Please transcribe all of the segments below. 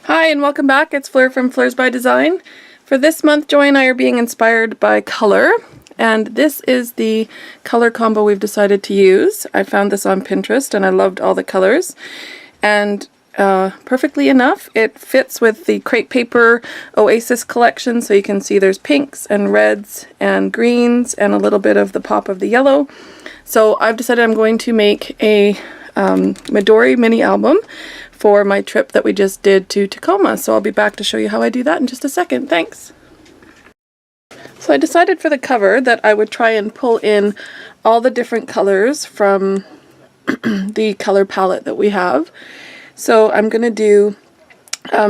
Hi and welcome back. It's Fleur from Fleurs by Design. For this month, Joy and I are being inspired by color, and this is the color combo we've decided to use. I found this on Pinterest and I loved all the colors, and perfectly enough, it fits with the Crepe Paper Oasis collection, so you can see there's pinks and reds and greens and a little bit of the pop of the yellow. So I've decided I'm going to make a Midori mini album for my trip that we just did to Tacoma. So I'll be back to show you how I do that in just a second. Thanks. So I decided for the cover that I would try and pull in all the different colors from the color palette that we have. So I'm going to do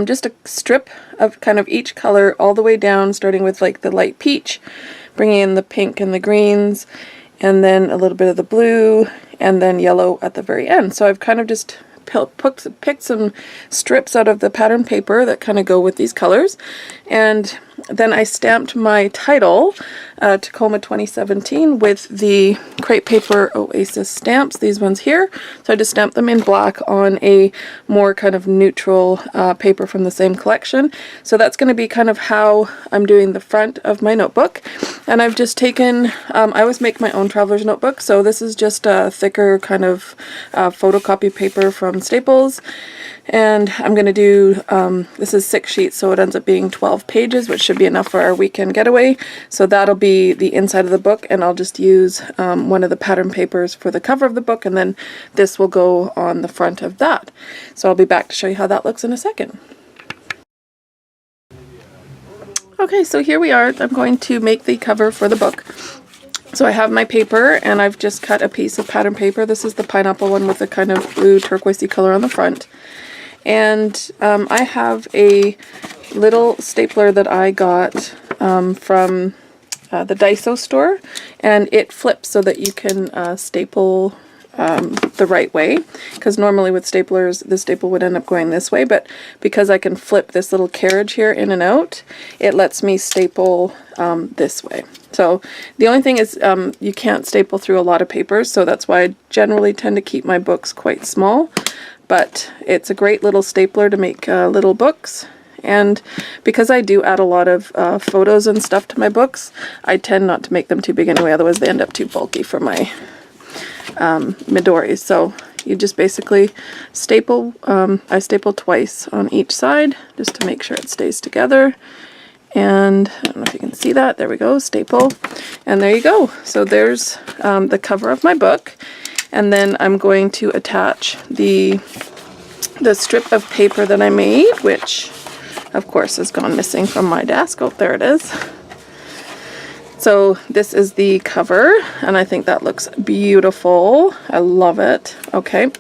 just a strip of kind of each color all the way down, starting with like the light peach, bringing in the pink and the greens, and then a little bit of the blue, and then yellow at the very end. So I've kind of just picked some strips out of the pattern paper that kind of go with these colors, and then I stamped my title, Tacoma 2017, with the Crepe Paper Oasis stamps, these ones here. So I just stamped them in black on a more kind of neutral paper from the same collection. So that's going to be kind of how I'm doing the front of my notebook. And I've just taken, I always make my own traveler's notebook, so this is just a thicker kind of photocopy paper from Staples. And I'm going to do, this is 6 sheets, so it ends up being 12 pages, which should be enough for our weekend getaway. So that'll be the inside of the book, and I'll just use one of the pattern papers for the cover of the book, and then this will go on the front of that. So I'll be back to show you how that looks in a second. Okay, so here we are. I'm going to make the cover for the book. So I have my paper, and I've just cut a piece of pattern paper. This is the pineapple one with the kind of blue turquoisey color on the front. And I have a little stapler that I got from the Daiso store, and it flips so that you can staple the right way, because normally with staplers the staple would end up going this way, but because I can flip this little carriage here in and out, it lets me staple this way. So the only thing is you can't staple through a lot of papers, so that's why I generally tend to keep my books quite small. But it's a great little stapler to make little books, and because I do add a lot of photos and stuff to my books, I tend not to make them too big anyway, otherwise they end up too bulky for my Midoris. So you just basically staple, I staple twice on each side just to make sure it stays together. And I don't know if you can see that, there we go, staple, and there you go. So there's the cover of my book. And then I'm going to attach the strip of paper that I made, which of course has gone missing from my desk. Oh, there it is. So this is the cover, and I think that looks beautiful. I love it. Okay,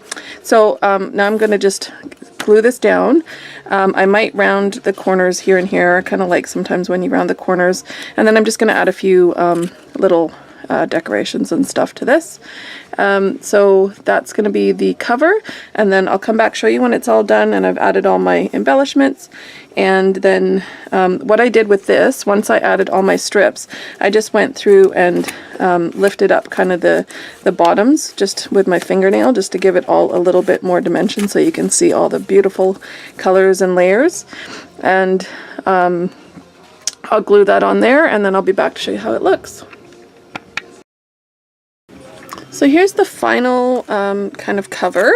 so now I'm going to just glue this down. I might round the corners here and here, kind of like sometimes when you round the corners. And then I'm just going to add a few little decorations and stuff to this. So that's going to be the cover, and then I'll come back show you when it's all done and I've added all my embellishments. And then what I did with this, once I added all my strips, I just went through and lifted up kind of the bottoms just with my fingernail, just to give it all a little bit more dimension so you can see all the beautiful colors and layers. And I'll glue that on there, and then I'll be back to show you how it looks. So here's the final kind of cover,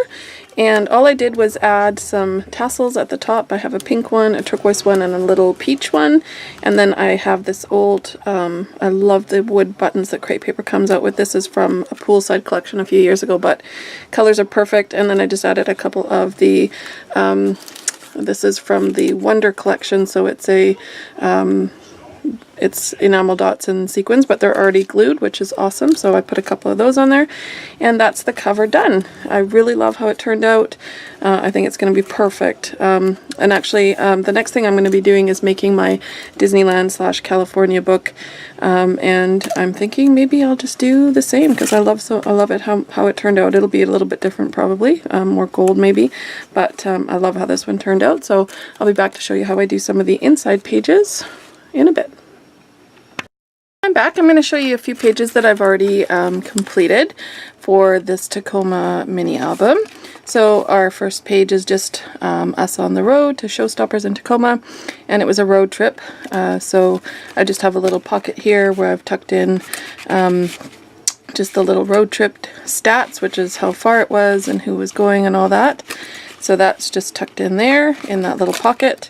and all I did was add some tassels at the top. I have a pink one, a turquoise one, and a little peach one, and then I have this old, I love the wood buttons that Crepe Paper comes out with. This is from a poolside collection a few years ago, but colors are perfect. And then I just added a couple of the, this is from the Wonder collection, so it's a, it's enamel dots and sequins, but they're already glued, which is awesome. So I put a couple of those on there, and that's the cover done. I really love how it turned out. I think it's going to be perfect. And actually, the next thing I'm going to be doing is making my Disneyland / California book, and I'm thinking maybe I'll just do the same, because I love it how it turned out. It'll be a little bit different probably, more gold maybe, but I love how this one turned out. So I'll be back to show you how I do some of the inside pages in a bit. I'm back. I'm going to show you a few pages that I've already completed for this Tacoma mini album. So our first page is just us on the road to Showstoppers in Tacoma, and it was a road trip. So I just have a little pocket here where I've tucked in just the little road trip stats, which is how far it was and who was going and all that. So that's just tucked in there in that little pocket.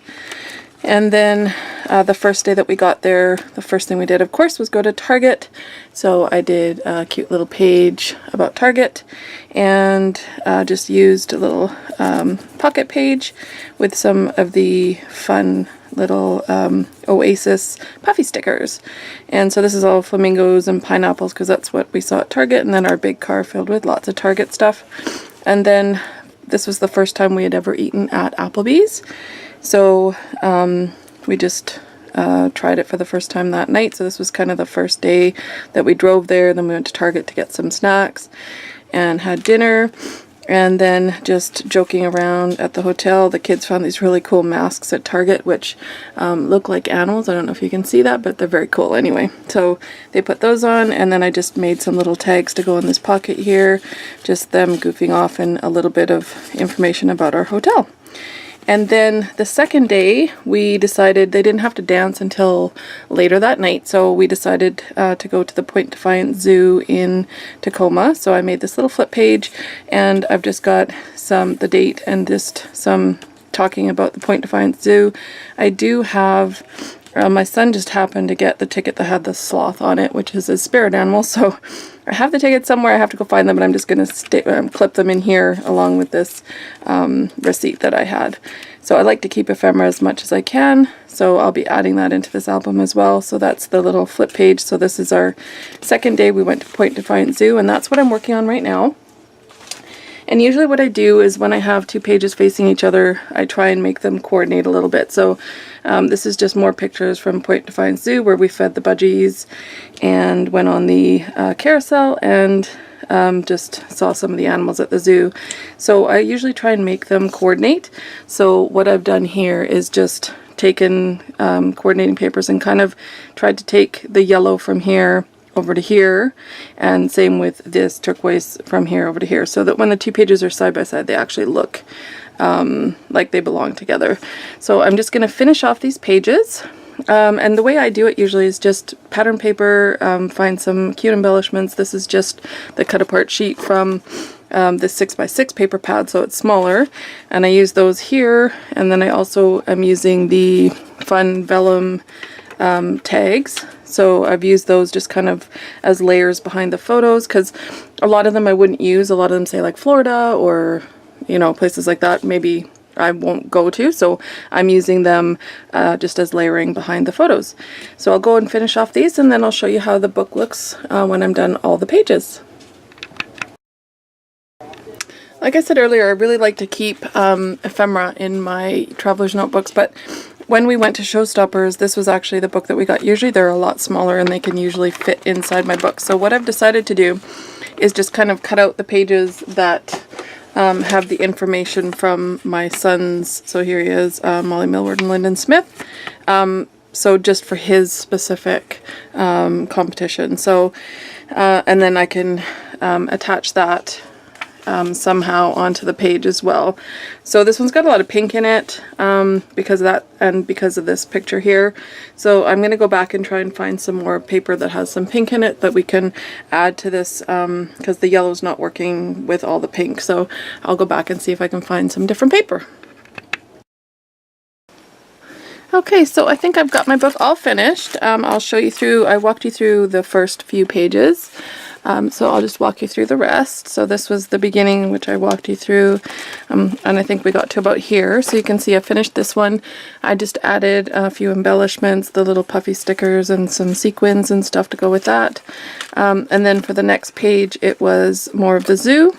And then the first day that we got there, the first thing we did, of course, was go to Target. So I did a cute little page about Target and just used a little pocket page with some of the fun little Oasis puffy stickers. And so this is all flamingos and pineapples because that's what we saw at Target, and then our big car filled with lots of Target stuff. And then this was the first time we had ever eaten at Applebee's. So we just tried it for the first time that night. So this was kind of the first day that we drove there. Then we went to Target to get some snacks and had dinner. And then just joking around at the hotel, the kids found these really cool masks at Target, which look like animals. I don't know if you can see that, but they're very cool anyway. So they put those on, and then I just made some little tags to go in this pocket here. Just them goofing off and a little bit of information about our hotel. And then the second day, we decided they didn't have to dance until later that night. So we decided to go to the Point Defiance Zoo in Tacoma. So I made this little flip page, and I've just got the date and just some talking about the Point Defiance Zoo. I do have, my son just happened to get the ticket that had the sloth on it, which is a spirit animal. So I have the tickets somewhere. I have to go find them, but I'm just going to clip them in here along with this receipt that I had. So I like to keep ephemera as much as I can, so I'll be adding that into this album as well. So that's the little flip page. So this is our second day. We went to Point Defiance Zoo, and that's what I'm working on right now. And usually what I do is when I have two pages facing each other, I try and make them coordinate a little bit. So this is just more pictures from Point Defiance Zoo where we fed the budgies and went on the carousel and just saw some of the animals at the zoo. So I usually try and make them coordinate. So what I've done here is just taken coordinating papers and kind of tried to take the yellow from here over to here, and same with this turquoise from here over to here, so that when the two pages are side by side, they actually look like they belong together. So I'm just going to finish off these pages, and the way I do it usually is just pattern paper, find some cute embellishments. This is just the cut apart sheet from this 6x6 paper pad, so it's smaller, and I use those here, and then I also am using the fun vellum tags. So I've used those just kind of as layers behind the photos, because a lot of them I wouldn't use. A lot of them say like Florida or, you know, places like that maybe I won't go to. So I'm using them just as layering behind the photos. So I'll go and finish off these, and then I'll show you how the book looks when I'm done all the pages. Like I said earlier, I really like to keep ephemera in my traveler's notebooks, but when we went to Showstoppers, this was actually the book that we got. Usually they're a lot smaller and they can usually fit inside my book. So what I've decided to do is just kind of cut out the pages that have the information from my sons. So here he is, Molly Millward and Lyndon Smith. So just for his specific competition. So, and then I can attach that somehow onto the page as well. So this one's got a lot of pink in it because of that and because of this picture here. So I'm going to go back and try and find some more paper that has some pink in it that we can add to this because the yellow's not working with all the pink. So I'll go back and see if I can find some different paper. Okay, so I think I've got my book all finished. I'll show you through, I walked you through the first few pages. So I'll just walk you through the rest. So this was the beginning, which I walked you through, and I think we got to about here. So you can see I finished this one. I just added a few embellishments, the little puffy stickers and some sequins and stuff to go with that. And then for the next page, it was more of the zoo.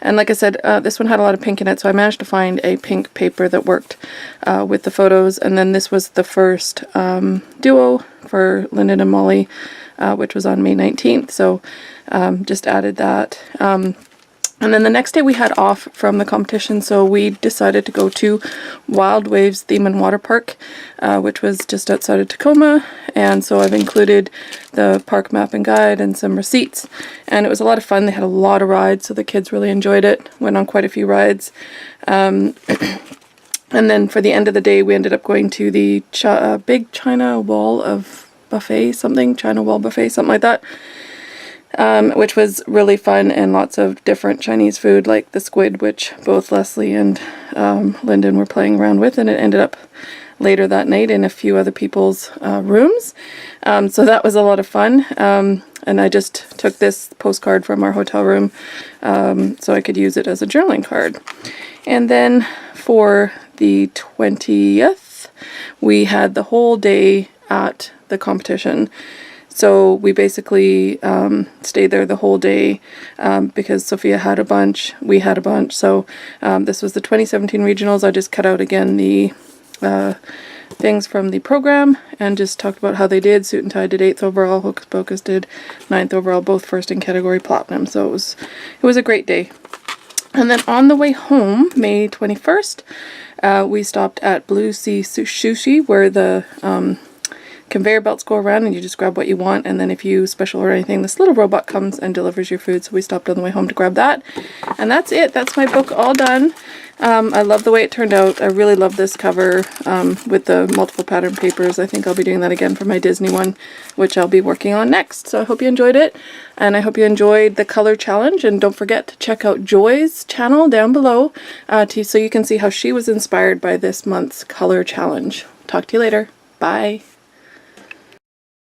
And like I said, this one had a lot of pink in it, so I managed to find a pink paper that worked with the photos. And then this was the first duo for Lyndon and Molly, which was on May 19th. So just added that. And And then the next day we had off from the competition, so we decided to go to Wild Waves Theme and Water Park, which was just outside of Tacoma. And so I've included the park map and guide and some receipts. And it was a lot of fun. They had a lot of rides, so the kids really enjoyed it. Went on quite a few rides. And then for the end of the day, we ended up going to the big China Wall of Buffet, China Wall Buffet, something like that. Which was really fun, and lots of different Chinese food like the squid, which both Leslie and Lyndon were playing around with, and it ended up later that night in a few other people's rooms. So that was a lot of fun, and I just took this postcard from our hotel room so I could use it as a journaling card. And then for the 20th, we had the whole day at the competition. So we basically stayed there the whole day because Sophia had a bunch, we had a bunch. So this was the 2017 regionals. I just cut out again the things from the program and just talked about how they did. Suit and Tie did 8th overall, Hocus Pocus did 9th overall, both first in category platinum. So it was a great day. And then on the way home, May 21st, we stopped at Blue Sea Sushi, where the conveyor belts go around and you just grab what you want, and then if you special order anything, this little robot comes and delivers your food. So we stopped on the way home to grab that, and that's it. That's my book all done. I love the way it turned out. I really love this cover with the multiple pattern papers. I think I'll be doing that again for my Disney one, which I'll be working on next. So I hope you enjoyed it, and I hope you enjoyed the color challenge, and don't forget to check out Joy's channel down below so you can see how she was inspired by this month's color challenge. Talk to you later. Bye.